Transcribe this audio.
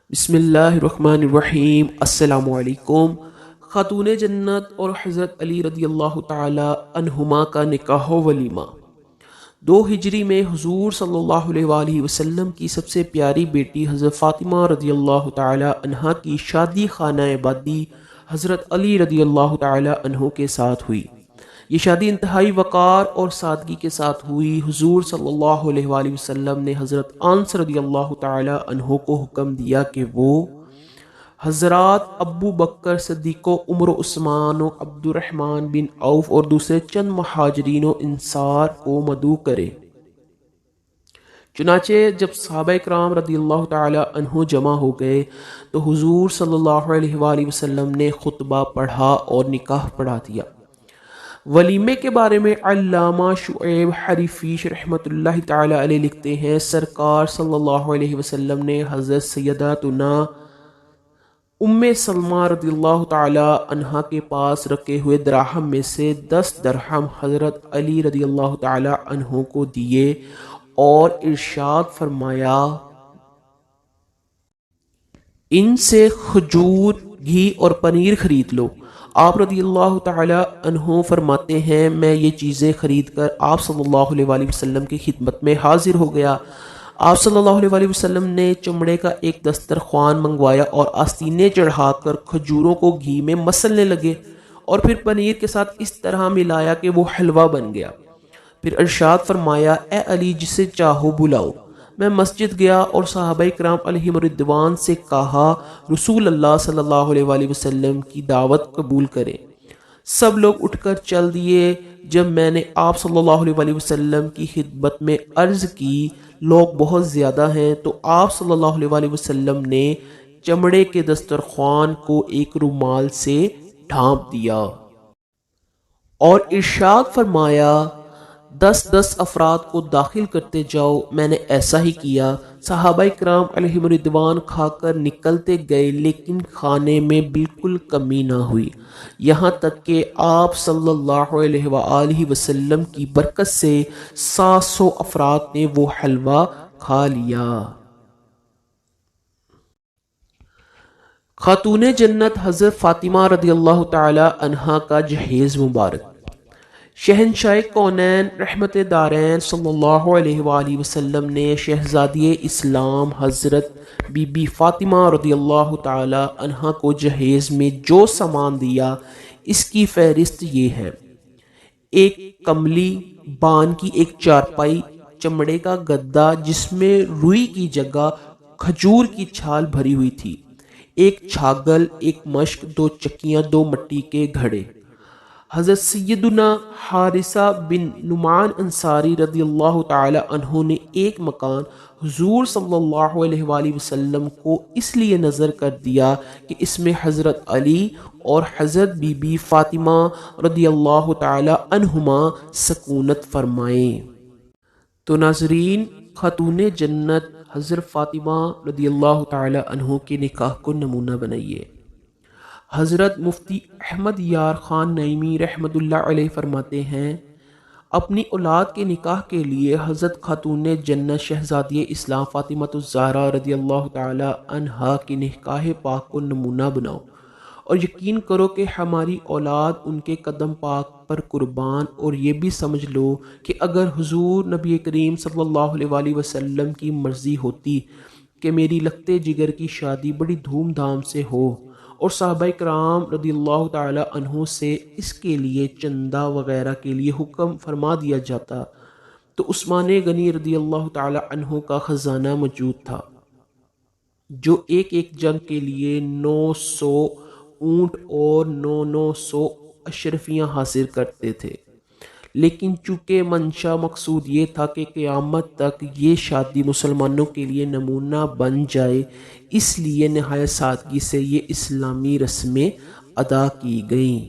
بسم اللہ الرحمن الرحیم۔ السلام علیکم۔ خاتون جنت اور حضرت علی رضی اللہ تعالی عنہما کا نکاح و ولیمہ۔ 2 ہجری میں حضور صلی اللہ علیہ وآلہ وسلم کی سب سے پیاری بیٹی حضرت فاطمہ رضی اللہ تعالی عنہا کی شادی خانہ آبادی حضرت علی رضی اللہ تعالی عنہ کے ساتھ ہوئی۔ یہ شادی انتہائی وقار اور سادگی کے ساتھ ہوئی۔ حضور صلی اللہ علیہ وآلہ وسلم نے حضرت انس رضی اللہ تعالی عنہ کو حکم دیا کہ وہ حضرات ابو بکر صدیق و عمر و عثمان و عبد الرحمن بن عوف اور دوسرے چند مہاجرین و انصار کو مدعو کرے۔ چنانچہ جب صحابہ کرام رضی اللہ تعالی عنہ جمع ہو گئے تو حضور صلی اللہ علیہ وآلہ وسلم نے خطبہ پڑھا اور نکاح پڑھا دیا۔ ولیمے کے بارے میں علامہ شعیب حریفیش رحمۃ اللہ تعالی علیہ لکھتے ہیں، سرکار صلی اللہ علیہ وسلم نے حضرت سیداتنا ام سلمہ رضی اللہ تعالی عنہا کے پاس رکھے ہوئے دراہم میں سے 10 درہم حضرت علی رضی اللہ تعالی عنہ کو دیے اور ارشاد فرمایا، ان سے کھجور، گھی اور پنیر خرید لو۔ آپ رضی اللہ تعالی عنہ فرماتے ہیں، میں یہ چیزیں خرید کر آپ صلی اللہ علیہ وآلہ وسلم کی خدمت میں حاضر ہو گیا۔ آپ صلی اللہ علیہ وآلہ وسلم نے چمڑے کا ایک دسترخوان منگوایا اور آستینے چڑھا کر کھجوروں کو گھی میں مسلنے لگے اور پھر پنیر کے ساتھ اس طرح ملایا کہ وہ حلوہ بن گیا۔ پھر ارشاد فرمایا، اے علی جسے چاہو بلاؤ۔ میں مسجد گیا اور صحابہ کرام علیہم رضوان سے کہا، رسول اللہ صلی اللہ علیہ وآلہ وسلم کی دعوت قبول کریں۔ سب لوگ اٹھ کر چل دیے۔ جب میں نے آپ صلی اللہ علیہ وآلہ وسلم کی خدمت میں عرض کی لوگ بہت زیادہ ہیں، تو آپ صلی اللہ علیہ وآلہ وسلم نے چمڑے کے دسترخوان کو ایک رومال سے ڈھانپ دیا اور ارشاد فرمایا، 10 افراد کو داخل کرتے جاؤ۔ میں نے ایسا ہی کیا۔ صحابہ کرام علیہم رضوان کھا کر نکلتے گئے، لیکن کھانے میں بالکل کمی نہ ہوئی، یہاں تک کہ آپ صلی اللہ علیہ وآلہ وسلم کی برکت سے 700 افراد نے وہ حلوہ کھا لیا۔ خاتون جنت حضرت فاطمہ رضی اللہ تعالی عنہا کا جہیز مبارک۔ شہنشاہ کونین رحمت دارین صلی اللہ علیہ وآلہ وسلم نے شہزادی اسلام حضرت بی بی فاطمہ رضی اللہ تعالی عنہا کو جہیز میں جو سامان دیا، اس کی فہرست یہ ہے: ایک کملی، بان کی ایک چارپائی، چمڑے کا گدا جس میں روئی کی جگہ کھجور کی چھال بھری ہوئی تھی، ایک چھاگل، ایک مشک، 2 چکیاں، 2 مٹی کے گھڑے۔ حضرت سیدنا حارثہ بن نعمان انصاری رضی اللہ تعالی عنہ نے ایک مکان حضور صلی اللہ علیہ وآلہ وسلم کو اس لیے نظر کر دیا کہ اس میں حضرت علی اور حضرت بی بی فاطمہ رضی اللہ تعالی عنہما سکونت فرمائیں۔ تو ناظرین، خاتون جنت حضرت فاطمہ رضی اللہ تعالی عنہ کے نکاح کو نمونہ بنائیے۔ حضرت مفتی احمد یار خان نعیمی رحمۃ اللہ علیہ فرماتے ہیں، اپنی اولاد کے نکاح کے لیے حضرت خاتون جنت شہزادی اسلام فاطمہ الزہرا رضی اللہ تعالی عنہا کی نکاح پاک کو نمونہ بناؤ اور یقین کرو کہ ہماری اولاد ان کے قدم پاک پر قربان، اور یہ بھی سمجھ لو کہ اگر حضور نبی کریم صلی اللہ علیہ وآلہ وسلم کی مرضی ہوتی کہ میری لگتے جگر کی شادی بڑی دھوم دھام سے ہو اور صحابہ کرام رضی اللہ تعالی عنہ سے اس کے لیے چندہ وغیرہ کے لیے حکم فرما دیا جاتا، تو عثمان غنی رضی اللہ تعالی عنہ کا خزانہ موجود تھا، جو ایک جنگ کے لیے 900 اونٹ اور 900 اشرفیاں حاصل کرتے تھے، لیکن چونکہ منشا مقصود یہ تھا کہ قیامت تک یہ شادی مسلمانوں کے لیے نمونہ بن جائے، اس لیے نہایت سادگی سے یہ اسلامی رسمیں ادا کی گئیں۔